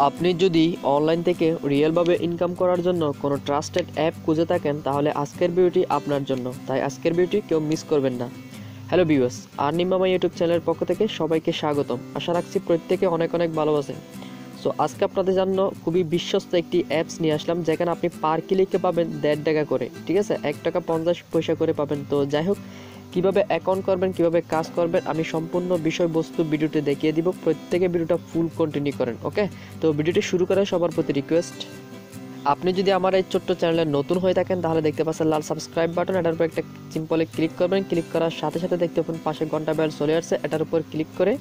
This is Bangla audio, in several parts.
আপনি যদি অনলাইন থেকে রিয়েলভাবে ইনকাম করার জন্য কোনো ট্রাস্টেড অ্যাপ খুঁজে থাকেন তাহলে আজকের ভিডিওটি আপনার জন্য, তাই আজকের ভিডিওটি কেউ মিস করবেন না। হ্যালো ভিউয়ার্স, আর্নিং মামা ইউটিউব চ্যানেলের পক্ষ থেকে সবাইকে স্বাগতম। আশা রাখছি প্রত্যেকে অনেক অনেক ভালো আছেন। সো আজকে আপনাদের জন্য খুবই বিশ্বস্ত একটি অ্যাপস নিয়ে আসলাম, যেখানে আপনি পার ক্লিকে পাবেন 1.5 টাকা করে, ঠিক আছে, 1 টাকা 50 পয়সা করে পাবেন। তো যাই হোক, কীভাবে অ্যাকাউন্ট করবেন, কীভাবে কাজ করবেন, আমি সম্পূর্ণ বিষয়বস্তু ভিডিওতে দেখিয়ে দিব। প্রত্যেকে ভিডিওটা ফুল কন্টিনিউ করেন, ওকে? তো ভিডিওটি শুরু করার সবার প্রতি রিকোয়েস্ট, আপনি যদি আমার এই ছোট্ট চ্যানেলে নতুন হয়ে থাকেন তাহলে দেখতে পাচ্ছেন লাল সাবস্ক্রাইব বাটন, এটার উপর একটা সিম্পলে ক্লিক করবেন। ক্লিক করার সাথে সাথে দেখতে পাবেন পাশে ঘন্টা বেল চলে আসছে, এটার উপর ক্লিক করে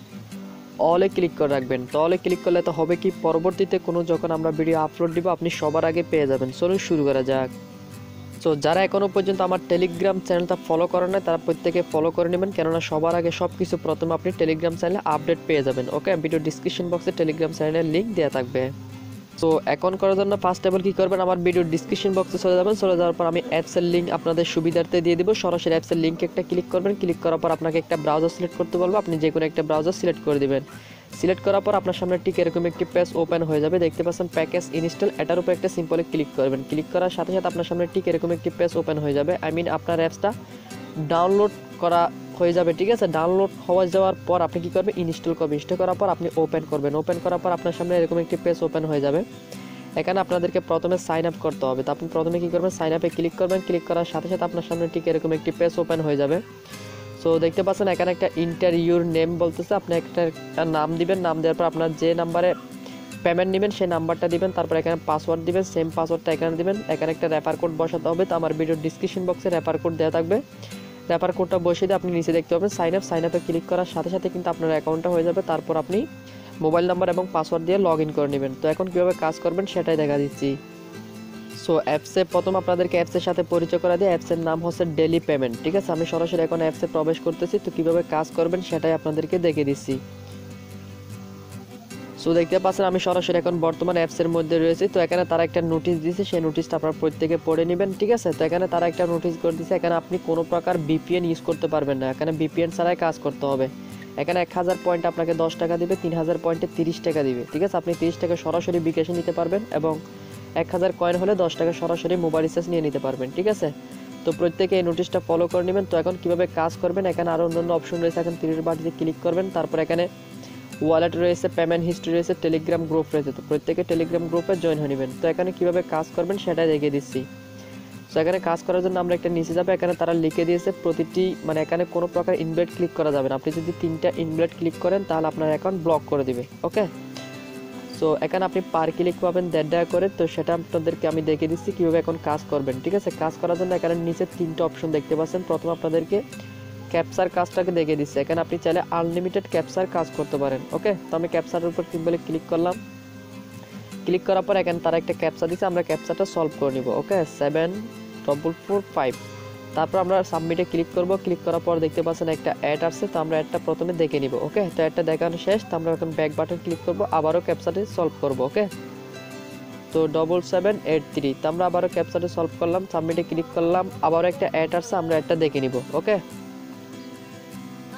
অলে ক্লিক করে রাখবেন। তো অলে ক্লিক করলে তো হবে কি, পরবর্তীতে কোনো যখন আমরা ভিডিও আপলোড দিব আপনি সবার আগে পেয়ে যাবেন। চলুন শুরু করা যাক। সো যারা এখনও পর্যন্ত আমার টেলিগ্রাম চ্যানেলটা ফলো করেন না তারা প্রত্যেকে ফলো করে নেবেন, কেননা সবার আগে সব কিছু প্রথমে আপনি টেলিগ্রাম চ্যানেলে আপডেট পেয়ে যাবেন, ওকে? ভিডিও ডিসক্রিপশন বক্সে টেলিগ্রাম চ্যানেলের লিঙ্ক দেওয়া থাকবে। সো অ্যাকাউন্ট করার জন্য ফার্স্ট অফ অল কী করবেন, আমার ভিডিও ডিসক্রিপশন বক্সে চলে যাবেন। চলে যাওয়ার পর আমি অ্যাপসের লিঙ্ক আপনাদের সুবিধার্থে দিয়ে দিব। সরাসরি অ্যাপসের লিঙ্কে একটা ক্লিক করবেন। ক্লিক করার পর আপনাকে একটা ব্রাউজার সিলেক্ট করতে বলবো, আপনি যে কোনো একটা ব্রাউজার সিলেক্ট করে দেবেন। সিলেক্ট করার পর আপনার সামনে ঠিক এরকম একটি পেজ ওপেন হয়ে যাবে, দেখতে পাচ্ছেন প্যাকেজ ইনস্টল, এটার উপর একটা সিম্পলে ক্লিক করবেন। ক্লিক করার সাথে সাথে আপনার সামনে ঠিক এরকম একটি পেজ ওপেন হয়ে যাবে, আপনার অ্যাপসটা ডাউনলোড করা হয়ে যাবে, ঠিক আছে? ডাউনলোড হয়ে যাওয়ার পর আপনি কী করবেন, ইনস্টল করবেন। ইনস্টল করার পর আপনি ওপেন করবেন। ওপেন করার পর আপনার সামনে এরকম একটি পেজ ওপেন হয়ে যাবে। এখানে আপনাদেরকে প্রথমে সাইন আপ করতে হবে। তো আপনি প্রথমে কী করবেন, সাইন আপে ক্লিক করবেন। ক্লিক করার সাথে সাথে আপনার সামনে ঠিক এরকম একটি পেজ ওপেন হয়ে যাবে। সো দেখতে পাচ্ছেন এখানে একটা ইন্টার ইউর নেম বলতেছে, আপনি একটা নাম দিবেন। নাম দেওয়ার পর আপনার যে নাম্বারে পেমেন্ট নেবেন সেই নাম্বারটা দিবেন। তারপর এখানে পাসওয়ার্ড দিবেন, সেম পাসওয়ার্ডটা এখানে দিবেন। এখানে একটা রেফার কোড বসাতে হবে। তো আমার ভিডিওর ডিসক্রিপশন বক্সে রেফার কোড দেওয়া থাকবে। রেফার কোডটা বসিয়ে দিয়ে আপনি নিচে দেখতে পাবেন সাইন আপ। সাইন আপে ক্লিক করার সাথে সাথে কিন্তু আপনার অ্যাকাউন্টটা হয়ে যাবে। তারপর আপনি মোবাইল নাম্বার এবং পাসওয়ার্ড দিয়ে লগ ইন করে নেবেন। তো এখন কীভাবে কাজ করবেন সেটাই দেখা দিচ্ছি। সো অ্যাপসে প্রথম আপনাদেরকে অ্যাপসের সাথে পরিচয় করা দিয়ে, অ্যাপসের নাম হচ্ছে ডেলি পেমেন্ট, ঠিক আছে? আমি সরাসরি এখন অ্যাপসে প্রবেশ করতেছি। তো কীভাবে কাজ করবেন সেটাই আপনাদেরকে দেখিয়ে দিচ্ছি। সো দেখতে পাচ্ছেন আমি সরাসরি এখন বর্তমান অ্যাপসের মধ্যে রয়েছি। তো এখানে তারা একটা নোটিশ দিয়েছে, সেই নোটিশটা আপনারা প্রত্যেকে পড়ে নেবেন, ঠিক আছে? তো এখানে তারা একটা নোটিশ করে দিয়েছে, এখানে আপনি কোনো প্রকার ভিপিএন ইউজ করতে পারবেন না। এখানে ভিপিএন ছাড়াই কাজ করতে হবে। এখানে 1000 পয়েন্ট আপনাকে 10 টাকা দিবে, 3000 পয়েন্টে 30 টাকা দিবে, ঠিক আছে? আপনি 30 টাকা সরাসরি বিকাশে নিতে পারবেন এবং 1000 কয়েন হলে 10 টাকা সরাসরি মোবাইল রিচার্জ নিয়ে নিতে পারবেন, ঠিক আছে? তো প্রত্যেকে এই নোটিশটা ফলো করে নেবেন। তো এখন কীভাবে কাজ করবেন, এখানে আরও অন্যান্য অপশন রয়েছে। এখন তীরের বাটিতে ক্লিক করবেন। তারপর এখানে ওয়ালেট রয়েছে, পেমেন্ট হিস্ট্রি রয়েছে, টেলিগ্রাম গ্রুপ রয়েছে। তো প্রত্যেকে টেলিগ্রাম গ্রুপে জয়েন হয়ে নেবেন। তো এখানে কীভাবে কাজ করবেন সেটাই দেখিয়ে দিচ্ছি। তো এখানে কাজ করার জন্য আমরা একটা নিচে যাবো। এখানে তারা লিখে দিয়েছে প্রতিটি, মানে এখানে কোনো প্রকার ইনভাইট ক্লিক করা যাবে না। আপনি যদি 3টা ইনভাইট ক্লিক করেন তাহলে আপনার অ্যাকাউন্ট ব্লক করে দিবে, ওকে? সো এখানে আপনি পার ক্লিক পাবেন 1.5 টাকা করে। তো সেটা আপনাদেরকে আমি দেখিয়ে দিচ্ছি কীভাবে এখন কাজ করবেন, ঠিক আছে? কাজ করার জন্য এখানে নিচে 3টা অপশন দেখতে পাচ্ছেন। প্রথম আপনাদেরকে ক্যাপচার কাজটাকে দেখিয়ে দিচ্ছে। এখানে আপনি চাইলে আনলিমিটেড ক্যাপচার কাজ করতে পারেন, ওকে? তো আমি ক্যাপচারের উপর সিম্পলি ক্লিক করলাম। ক্লিক করার পর এখানে তারা একটা ক্যাপচা দিচ্ছে, আমরা ক্যাপচাটা সলভ করে নিব, ওকে? 7445। তারপর আমরা সাবমিটে ক্লিক করব। ক্লিক করার পর দেখতে পাচ্ছেন একটা অ্যাড আসছে। তো আমরা অ্যাডটা প্রথমে দেখে নিব, ওকে? তো অ্যাডটা দেখানো শেষ। তো আমরা এখন ব্যাক বাটন ক্লিক করব, আবারও ক্যাপচাটি সলভ করব, ওকে? তো 7783। তো আমরা আবারও ক্যাপচাটি সলভ করলাম, সাবমিটে ক্লিক করলাম, আবারও একটা অ্যাড আসছে, আমরা অ্যাডটা দেখে নিব, ওকে?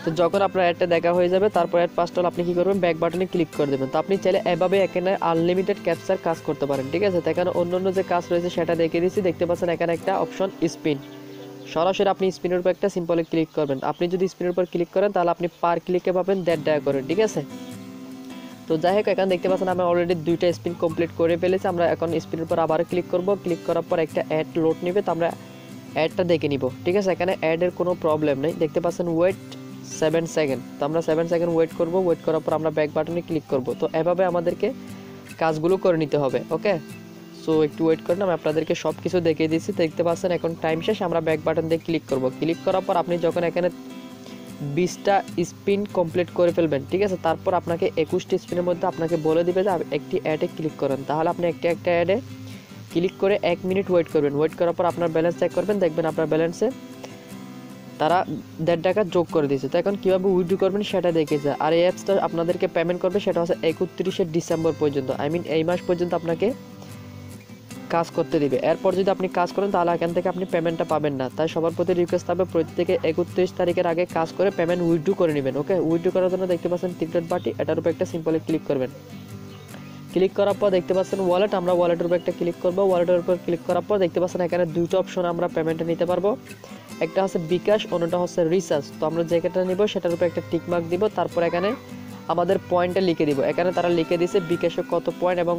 তো যখন আপনার অ্যাডটা দেখা হয়ে যাবে তারপর অ্যাড পাসটা আপনি কী করবেন, ব্যাক বাটনে ক্লিক করে দেবেন। তো আপনি চাইলে এভাবে এখানে আনলিমিটেড ক্যাপচার কাজ করতে পারেন, ঠিক আছে? তো এখানে অন্য যে কাজ রয়েছে সেটা দেখিয়ে দিচ্ছি। দেখতে পাচ্ছেন এখানে একটা অপশন স্পিন, সরাসরি আপনি স্পিনের উপর একটা সিম্পলে ক্লিক করবেন। আপনি যদি স্পিনের উপর ক্লিক করেন তাহলে আপনি পার ক্লিকে পাবেন 1.5 টাকা করে, ঠিক আছে? তো যাই হোক, এখানে দেখতে পাচ্ছেন আমি অলরেডি 2টা স্পিন কমপ্লিট করে ফেলেছি। আমরা এখন স্পিনের উপর আবার ক্লিক করব। ক্লিক করার পর একটা অ্যাড লোড নেবে, তো আমরা অ্যাডটা দেখে নিব, ঠিক আছে? এখানে অ্যাডের কোনো প্রবলেম নেই। দেখতে পাচ্ছেন ওয়েট 7 সেকেন্ড। তো আমরা 7 সেকেন্ড ওয়েট করব। ওয়েট করার পর আমরা ব্যাক বাটনে ক্লিক করব। তো এভাবে আমাদেরকে কাজগুলো করে নিতে হবে, ওকে? সো একটু ওয়েট করেন, আমি আপনাদেরকে সব কিছু দেখিয়ে দিচ্ছি। দেখতে পাচ্ছেন এখন টাইম শেষ। আমরা ব্যাক বাটন দিয়ে ক্লিক করব। ক্লিক করার পর আপনি যখন এখানে 20টা স্পিন কমপ্লিট করে ফেলবেন, ঠিক আছে? তারপর আপনাকে 21টি স্পিনের মধ্যে আপনাকে বলে দিবে যে একটি অ্যাডে ক্লিক করেন। তাহলে আপনি একটা অ্যাডে ক্লিক করে 1 মিনিট ওয়েট করবেন। ওয়েট করার পর আপনার ব্যালেন্স চেক করবেন, দেখবেন আপনার ব্যালেন্সে তারা 1.5 টাকা যোগ করে দিয়েছে। তো এখন কীভাবে উইথড্র করবেন সেটা দেখেছে। আর এই অ্যাপসটা আপনাদেরকে পেমেন্ট করবে সেটা হচ্ছে 31শে ডিসেম্বর পর্যন্ত, এই মাস পর্যন্ত আপনাকে কাজ করতে দিবে। এরপর যদি আপনি কাজ করেন তাহলে এখান থেকে আপনি পেমেন্টটা পাবেন না। তাই সবার প্রতি রিকোয়েস্ট থাকবে প্রত্যেকে 31 তারিখের আগে কাজ করে পেমেন্ট উইথড্র করে নেবেন, ওকে? উইথড্র করার জন্য দেখতে পাচ্ছেন টিকটক বাটি, এটার উপর একটা সিম্পলি ক্লিক করবেন। ক্লিক করার পর দেখতে পাচ্ছেন ওয়ালেট, আমরা ওয়ালেটের উপর একটা ক্লিক করব। ওয়ালেটের উপর ক্লিক করার পর দেখতে পাচ্ছেন এখানে দুটো অপশন আমরা পেমেন্টে নিতে পারবো, একটা হচ্ছে বিকাশ, অন্যটা হচ্ছে রিচার্জ। তো আমরা যেটা নিব সেটার উপর একটা টিক মার্ক দিব, তারপর এখানে আমাদের পয়েন্টটা লিখে দিব। এখানে তারা লিখে দিয়েছে বিকাশে কত পয়েন্ট এবং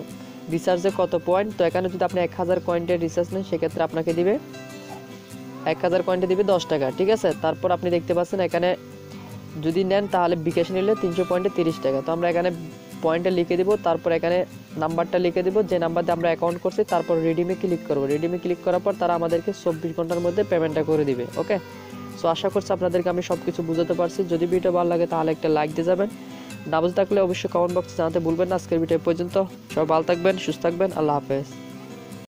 রিচার্জে কত পয়েন্ট। তো এখানে যদি আপনি 1000 পয়েন্টের রিচার্জ নেন সেক্ষেত্রে আপনাকে দিবে 1000 পয়েন্টে দিবে 10 টাকা, ঠিক আছে। তারপর আপনি দেখতে পাচ্ছেন এখানে যদি নেন তাহলে বিকাশ নিলে 300 পয়েন্টে 30 টাকা। তো আমরা এখানে পয়েন্টটা লিখে দিব, তারপর এখানে নাম্বারটা লিখে দিব যে নাম্বার দিয়ে আমরা অ্যাকাউন্ট করছি, তারপর রিডিমে ক্লিক করব। রিডিমে ক্লিক করার পর তারা আমাদেরকে 24 ঘন্টার মধ্যে পেমেন্টটা করে দিবে। ওকে, সো আশা করছি আপনাদেরকে আমি সব কিছু বুঝাতে পারছি। যদি ভিডিও ভালো লাগে তাহলে একটা লাইক দিয়ে যাবেন, না বুঝতে থাকলে অবশ্যই কমেন্ট বক্সে জানাতে ভুলবেন না। আজকের ভিডিও পর্যন্ত, সবাই ভালো থাকবেন, সুস্থ থাকবেন, আল্লাহ হাফেজ।